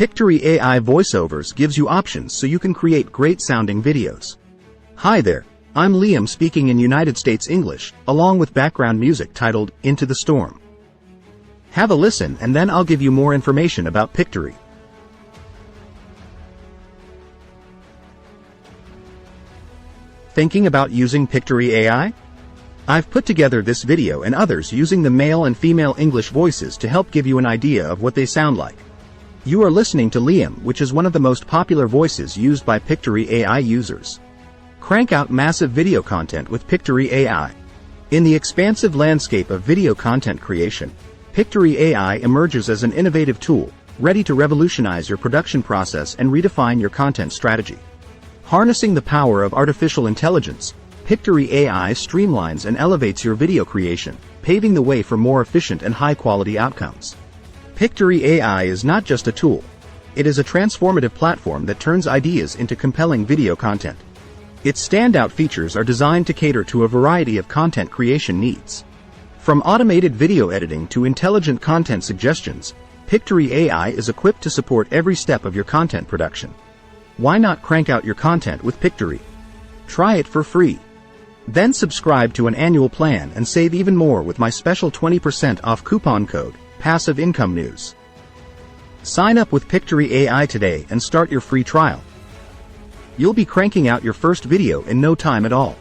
Pictory AI Voice-Overs gives you options so you can create great-sounding videos. Hi there, I'm Liam speaking in United States English, along with background music titled Into the Storm. Have a listen and then I'll give you more information about Pictory. Thinking about using Pictory AI? I've put together this video and others using the male and female English voices to help give you an idea of what they sound like. You are listening to Liam, which is one of the most popular voices used by Pictory AI users. Crank out massive video content with Pictory AI. In the expansive landscape of video content creation, Pictory AI emerges as an innovative tool, ready to revolutionize your production process and redefine your content strategy. Harnessing the power of artificial intelligence, Pictory AI streamlines and elevates your video creation, paving the way for more efficient and high-quality outcomes. Pictory AI is not just a tool. It is a transformative platform that turns ideas into compelling video content. Its standout features are designed to cater to a variety of content creation needs. From automated video editing to intelligent content suggestions, Pictory AI is equipped to support every step of your content production. Why not crank out your content with Pictory? Try it for free. Then subscribe to an annual plan and save even more with my special 20% off coupon code, Passive Income News. Sign up with Pictory AI today and start your free trial. You'll be cranking out your first video in no time at all.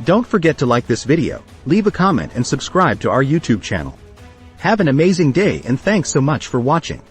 Don't forget to like this video, leave a comment and subscribe to our YouTube channel. Have an amazing day and thanks so much for watching.